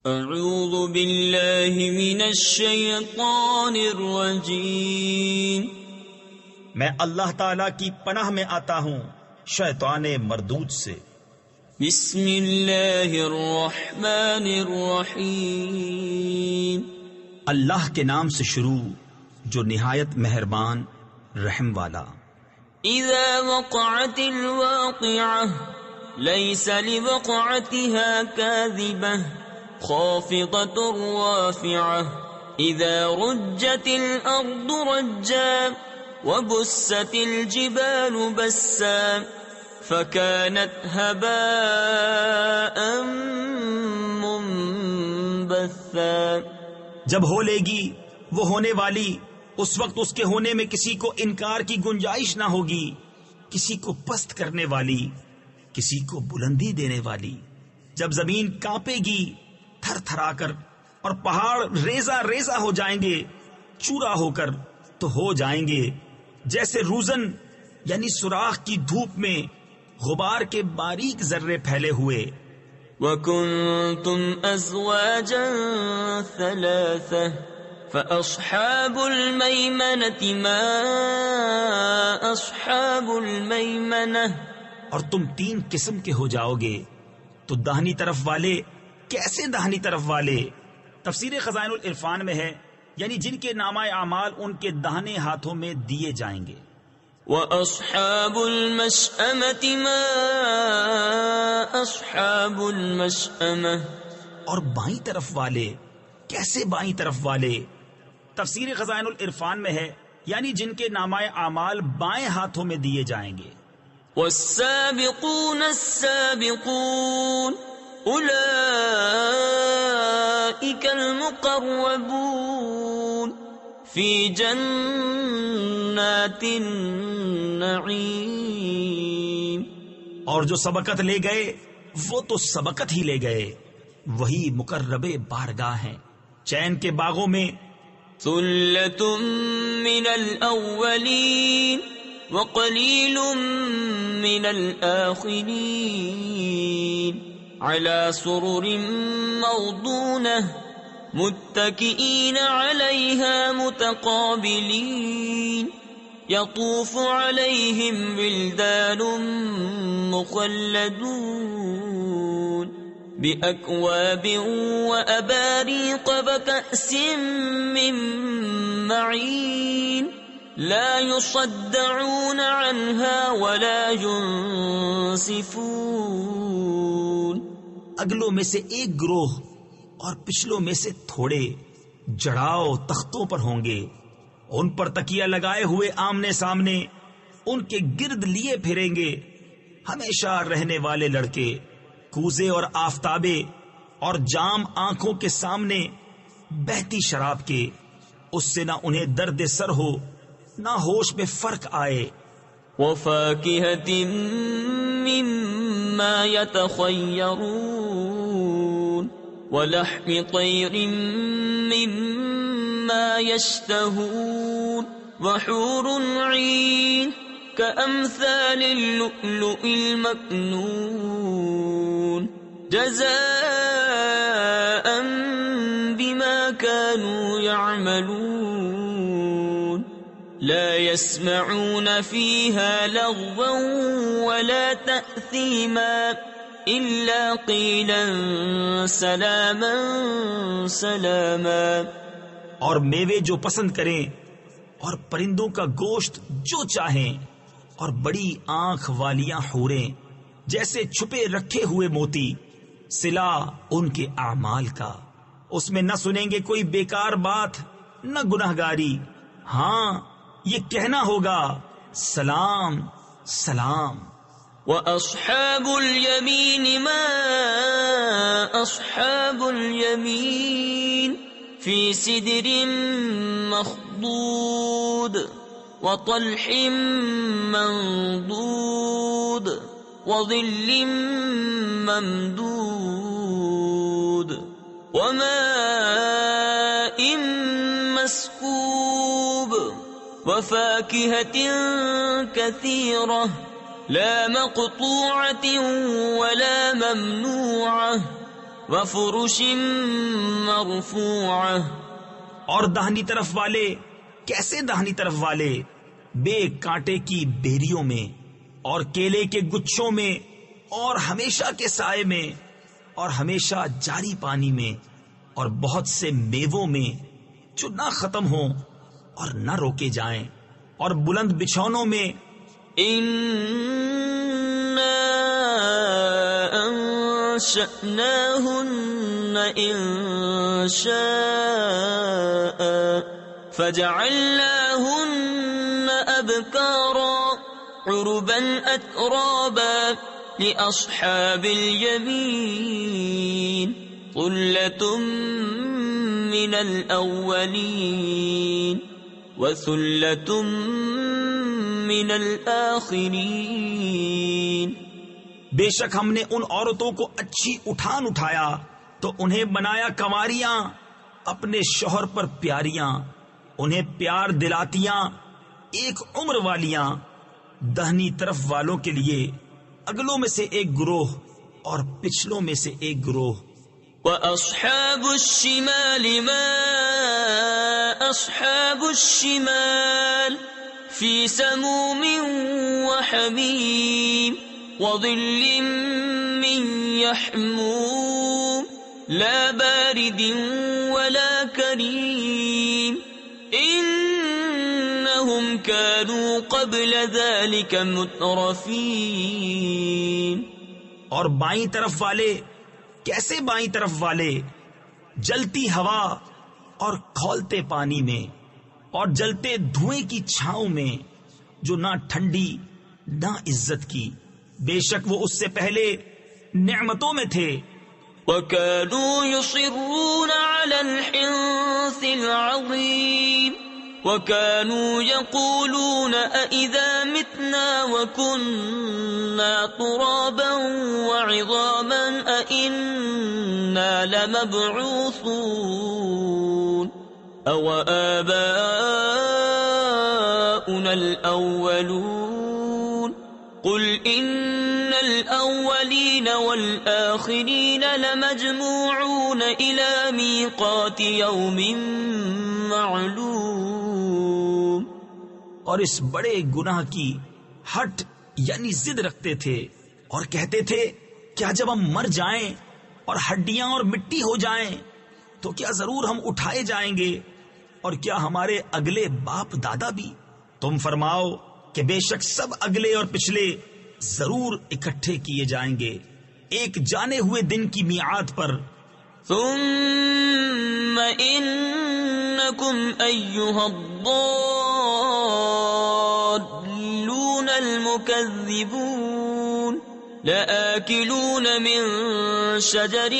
اعوذ باللہ من الشیطان الرجیم، میں اللہ تعالی کی پناہ میں آتا ہوں شیطان مردود سے۔ بسم اللہ الرحمن الرحیم، اللہ کے نام سے شروع جو نہایت مہربان رحم والا۔ اذا وقعت الواقعة ليس لوقعتها كاذبة خافضة رافعة اذا رجت الارض رجا وبست الجبال بسا فكانت هباء منبثا۔ جب ہو لے گی وہ ہونے والی، اس وقت اس کے ہونے میں کسی کو انکار کی گنجائش نہ ہوگی، کسی کو پست کرنے والی، کسی کو بلندی دینے والی۔ جب زمین کانپے گی تھر تھرا کر اور پہاڑ ریزہ ریزہ ہو جائیں گے چورا ہو کر، تو ہو جائیں گے جیسے روزن یعنی سوراخ کی دھوپ میں غبار کے باریک ذرے پھیلے ہوئے۔ وَكُنْتُمْ أَزْوَاجًا ثَلَاثَةً فَأَصْحَابُ الْمَيْمَنَةِ مَا أَصْحَابُ الْمَيْمَنَةِ۔ اور تم تین قسم کے ہو جاؤ گے تو داہنی طرف والے کیسے داہنی طرف والے؟ تفسیر خزائن العرفان میں ہے یعنی جن کے نامہ اعمال ان کے داہنے ہاتھوں میں دیے جائیں گے۔ وَأَصْحَابُ الْمَشْأَمَةِ مَا أَصْحَابُ الْمَشْأَمَةِ۔ اور بائیں طرف والے کیسے بائیں طرف والے؟ تفسیر خزائن العرفان میں ہے یعنی جن کے نامہ اعمال بائیں ہاتھوں میں دیے جائیں گے۔ وَالسَّابِقُونَ السَّابِقُونَ أُولَئِكَ الْمُقَرَّبُونَ فِي جَنَّاتِ النَّعِيمِ۔ اور جو سبقت لے گئے وہ تو سبقت ہی لے گئے، وہی مقرب بارگاہ ہیں چین کے باغوں میں۔ ثُلَّةٌ مِّنَ الْأَوَّلِينَ وَقَلِيلٌ مِّنَ الْآخِرِينَ عَلَى سُرُرٍ مَّوْضُونَةٍ مُتَّكِئِينَ عَلَيْهَا مُتَقَابِلِينَ يَطُوفُ عَلَيْهِمْ وِلْدَانٌ مُّخَلَّدُونَ بِأَكْوَابٍ وَأَبَارِيقَ وَكَأْسٍ مِّن مَّعِينٍ لَا يُصَدَّعُونَ عَنْهَا وَلَا يُنصِفُونَ۔ اگلوں میں سے ایک گروہ اور پچھلوں میں سے تھوڑے جڑاؤ تختوں پر ہوں گے، ان پر تکیہ لگائے ہوئے آمنے سامنے ان کے گرد لیے پھریں گے ہمیشہ رہنے والے لڑکے، کوزے اور آفتابے اور جام آنکھوں کے سامنے بہتی شراب کے، اس سے نہ انہیں درد سر ہو نہ ہوش میں فرق آئے۔ وَفَاكِهَةٍ مِّمَّا يَتَخَيَّرُونَ وَلَحْمِ طَيْرٍ مِّمَّا يَشْتَهُونَ وَحُورٌ عِينٌ كَأَمْثَالِ اللُّؤْلُؤِ الْمَكْنُونِ جَزَاءً بِمَا كَانُوا يَعْمَلُونَ لَا يَسْمَعُونَ فِيهَا لَغْوًا وَلَا تَأْثِيمًا إِلَّا قِيلًا سَلَامًا سَلَامًا۔ اور میوے جو پسند کریں اور پرندوں کا گوشت جو چاہیں، اور بڑی آنکھ والیاں حوریں جیسے چھپے رکھے ہوئے موتی، صلہ ان کے اعمال کا، اس میں نہ سنیں گے کوئی بیکار بات نہ گناہگاری، ہاں یہ کہنا ہوگا سلام سلام۔ وَأَصْحَابُ الْيَمِينِ مَا أَصْحَابُ الْيَمِينِ فِي سِدْرٍ مَّخْضُودٍ وَطَلْحٍ مَّنضُودٍ وَظِلٍّ مَّمْدُودٍ وَمَاءٍ مَّسْكُوبٍ وَفَاكِهَةٍ كَثِيرَةٍ لا مقطوعة ولا ممنوعة وفرش مرفوعة. اور داہنی طرف والے، کیسے داہنی طرف والے؟ بے کانٹے کی بیریوں میں اور کیلے کے گچھوں میں اور ہمیشہ کے سائے میں اور ہمیشہ جاری پانی میں اور بہت سے میووں میں جو نہ ختم ہوں اور نہ روکے جائیں، اور بلند بچھونوں میں. أنشأناهن إنشاء فجعلناهن أبكارا عربا أترابا لأصحاب اليمين ثلة من الأولين وثلة من الآخرين. بے شک ہم نے ان عورتوں کو اچھی اٹھایا تو انہیں بنایا کنواریاں، اپنے شوہر پر پیاریاں، انہیں پیار دلاتیاں ایک عمر والیاں. دہنی طرف والوں کے لیے اگلوں میں سے ایک گروہ اور پچھلوں میں سے ایک گروہ. وَأَصْحَابُ الشِّمَالِ مَا أَصْحَابُ الشِّمَالِ فِي سَمُومٍ وَحَمِيمٍ وَظِلٍّ مِّن يَحْمُومٍ لَا بَارِدٍ وَلَا كَرِيمٍ إِنَّهُمْ كَانُوا قَبْلَ ذَلِكَ مُتْرَفِينَ. اور بائیں طرف والے، کیسے بائیں طرف والے؟ جلتی ہوا اور کھولتے پانی میں اور جلتے دھوئیں کی چھاؤں میں، جو نہ ٹھنڈی نہ عزت کی. بے شک وہ اس سے پہلے نعمتوں میں تھے. وَكَانُوا يُصِرُّونَ عَلَى الْحِنثِ الْعَظِيمِ وَكَانُوا يَقُولُونَ أَإِذَا مِتْنَا وَكُنَّا تُرَابًا وَعِظَامًا أَإِنَّا لَمَبْعُوثُونَ أَوْ آبَاؤُنَا الْأَوَّلُونَ قُلْ إِنَّ الْأَوَّلِينَ وَالْآخِرِينَ لَمَجْمُوعُونَ إِلَى مِيقَاتِ يَوْمٍ معلوم. اور اس بڑے گناہ کی ہٹ یعنی ضد رکھتے تھے اور کہتے تھے، کیا جب ہم مر جائیں اور ہڈیاں اور مٹی ہو جائیں تو کیا ضرور ہم اٹھائے جائیں گے؟ اور کیا ہمارے اگلے باپ دادا بھی؟ تم فرماؤ کہ بے شک سب اگلے اور پچھلے ضرور اکٹھے کیے جائیں گے ایک جانے ہوئے دن کی میعاد پر. ثم انکم ایھا الضالون المکذبون لآکلون من شجر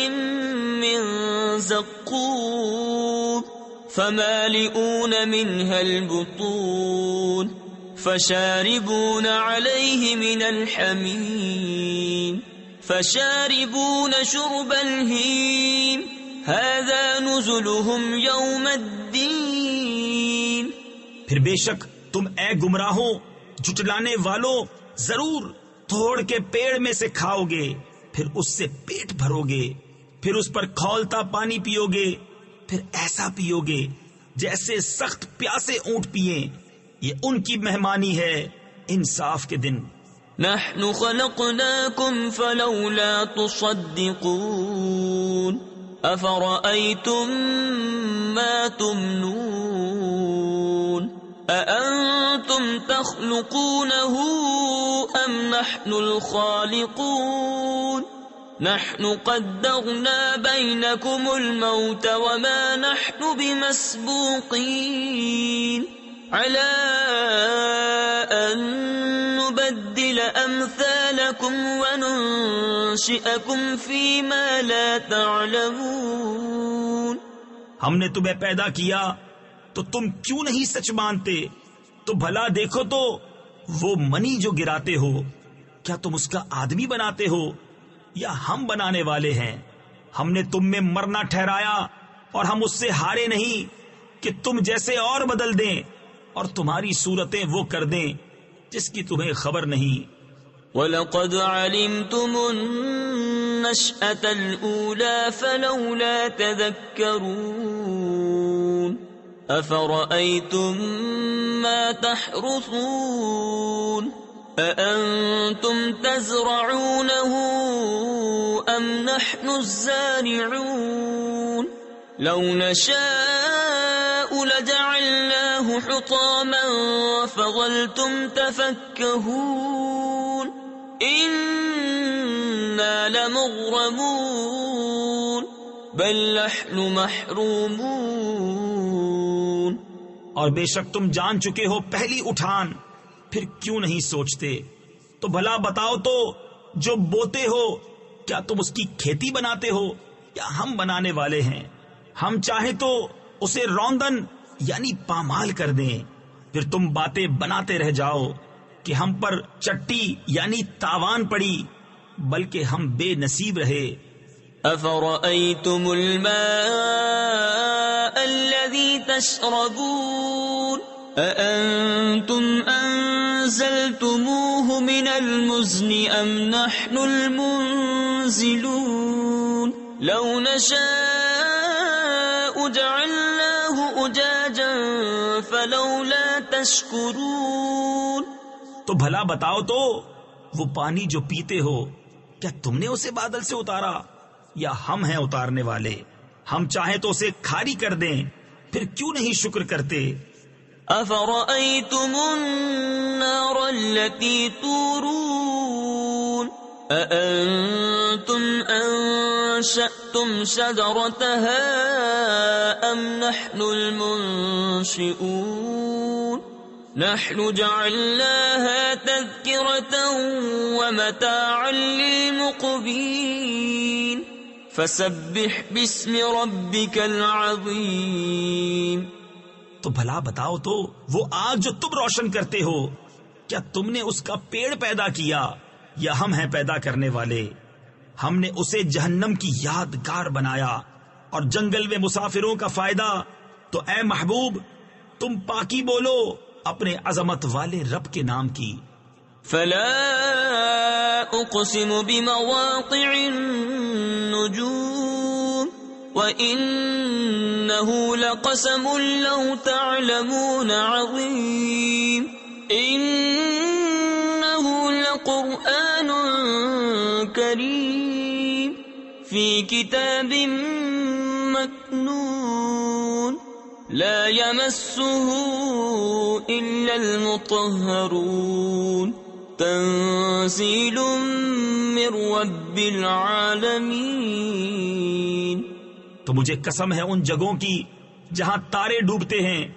من زقوم فمالئون منها البطون فشاربون عليه من الحميم فشاربون شرب الهيم هذا نزلهم يوم الدين. پھر بے شک تم اے گمراہوں جھٹلانے والوں ضرور توڑ کے پیڑ میں سے کھاؤ گے، پھر اس سے پیٹ بھرو گے، پھر اس پر کھولتا پانی پیو گے، پھر ایسا پیو گے جیسے سخت پیاسے اونٹ پیئیں. یہ ان کی مہمانی ہے انصاف کے دن. نحن خلقناكم فلولا تصدقون افرأيتم ما تمنون أأنتم تخلقونه ام نحن الخالقون نحن قدرنا بينكم الموت وما نحن بمسبوقين على أن نبدل أمثالكم وننشئكم فيما لا تعلمون. ہم نے تمہیں پیدا کیا تو تم کیوں نہیں سچ مانتے؟ تو بھلا دیکھو تو وہ منی جو گراتے ہو، کیا تم اس کا آدمی بناتے ہو یا ہم بنانے والے ہیں؟ ہم نے تم میں مرنا ٹھہرایا اور ہم اس سے ہارے نہیں کہ تم جیسے اور بدل دیں اور تمہاری صورتیں وہ کر دیں جس کی تمہیں خبر نہیں. وَلَقَدْ عَلِمْتُمُ النَّاشِئَةَ النشأة الأولى فلولا تذكرون أفرأيتم ما تحرثون أأنتم تزرعونه أم نحن الزارعون لو نشاء لجعلناه حطاما فظلتم تفكهون إنا لمغرمون بل نحن محرومون. اور بے شک تم جان چکے ہو پہلی اٹھان، پھر کیوں نہیں سوچتے؟ تو بھلا بتاؤ تو جو بوتے ہو کیا تم اس کی کھیتی بناتے ہو یا ہم بنانے والے ہیں؟ ہم چاہیں تو اسے روندن یعنی پامال کر دیں، پھر تم باتیں بناتے رہ جاؤ کہ ہم پر چٹی یعنی تاوان پڑی، بلکہ ہم بے نصیب رہے. أفرأيتم الماء الذي تشربون أأنتم أنزلتموه من المزن أم نحن المنزلون لو نشاء جعلناه أجاجا فلولا تشكرون. تو بھلا بتاؤ تو وہ پانی جو پیتے ہو کیا تم نے اسے بادل سے اتارا یا ہم ہیں اتارنے والے؟ ہم چاہیں تو اسے کھاری کر دیں، پھر کیوں نہیں شکر کرتے؟ أفرأيتم النار التي تورون أأنتم أنشأتم شجرتها أم نحن المنشئون نحن جعلناها تذكرة ومتاعا للمقوين فسبح باسم ربك العظيم. تو بھلا بتاؤ تو وہ آگ جو تم روشن کرتے ہو کیا تم نے اس کا پیڑ پیدا کیا یا ہم ہیں پیدا کرنے والے؟ ہم نے اسے جہنم کی یادگار بنایا اور جنگل میں مسافروں کا فائدہ. تو اے محبوب تم پاکی بولو اپنے عظمت والے رب کے نام کی. فلا اقسم بمواقع النجوم وإنه لقسم لو تعلمون عظيم إنه لقرآن كريم في كتاب مكنون لا يمسه إلا المطهرون تنزيل من رب العالمين. تو مجھے قسم ہے ان جگہوں کی جہاں تارے ڈوبتے ہیں،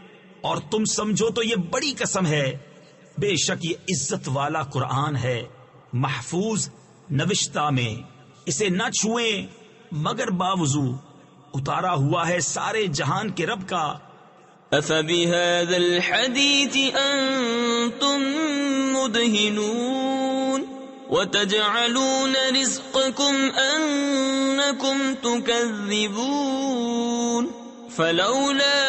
اور تم سمجھو تو یہ بڑی قسم ہے. بے شک یہ عزت والا قرآن ہے، محفوظ نوشتہ میں، اسے نہ چھوئیں مگر باوضو، اتارا ہوا ہے سارے جہان کے رب کا. أفبهذا الحديث أنتم مدهنون وتجعلون رزقكم أنكم تكذبون فلولا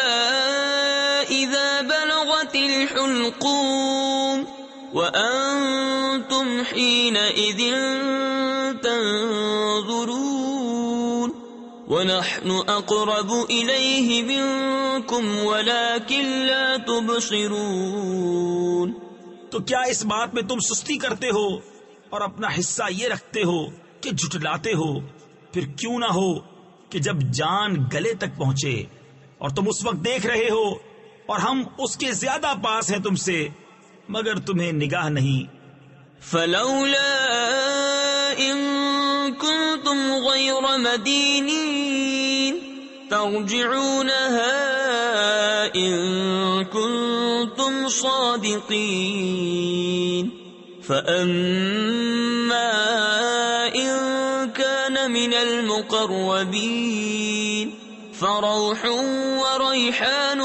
إذا بلغت الحلقوم وأنتم حينئذ تنظرون ونحن أقرب إليه منكم ولكن لا تبصرون. تو کیا اس بات میں تم سستی کرتے ہو اور اپنا حصہ یہ رکھتے ہو کہ جھٹلاتے ہو؟ پھر کیوں نہ ہو کہ جب جان گلے تک پہنچے اور تم اس وقت دیکھ رہے ہو اور ہم اس کے زیادہ پاس ہیں تم سے مگر تمہیں نگاہ نہیں. فلولا إن كنتم غير مدينين ترجعونها إن كنتم صادقين فأما إن كان من المقربين فروح وريحان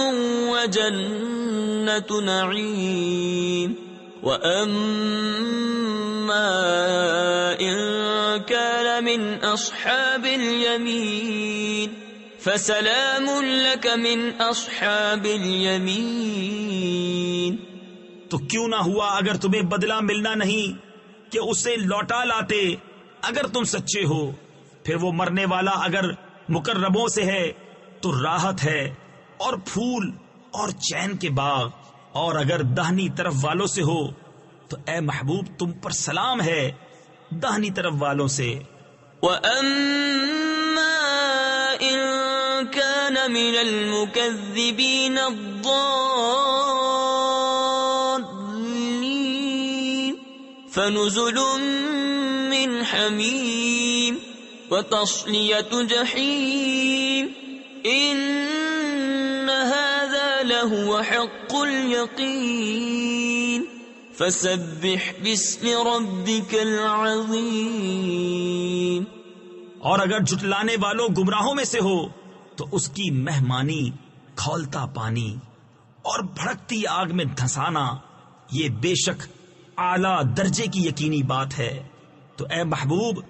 وجنة نعيم وأما إن كان من أصحاب اليمين فسلام لك من أصحاب اليمين. تو کیوں نہ ہوا اگر تمہیں بدلہ ملنا نہیں کہ اسے لوٹا لاتے اگر تم سچے ہو. پھر وہ مرنے والا اگر مقربوں سے ہے تو راحت ہے اور پھول اور چین کے باغ، اور اگر داہنی طرف والوں سے ہو تو اے محبوب تم پر سلام ہے داہنی طرف والوں سے۔ وَأَمَّا إِن كَانَ مِنَ الْمُكَذِّبِينَ الضَّالِّينَ فَنُزُلٌ مِّنْ حَمِيمٍ وَتَصْلِيَةُ جَحِيمٍ إِنَّ هَذَا لَهُوَ حَقُّ الْيَقِينِ فَسَبِّحْ بِاسْمِ رَبِّكَ الْعَظِيمِ۔ اور اگر جھٹلانے والوں گمراہوں میں سے ہو تو اس کی مہمانی کھولتا پانی اور بھڑکتی آگ میں دھنسانا یہ بے شک اعلیٰ درجے کی یقینی بات ہے۔ تو اے محبوب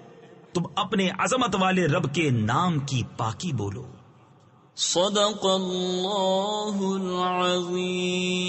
تم اپنے عظمت والے رب کے نام کی پاکی بولو۔ صدق اللہ العظیم۔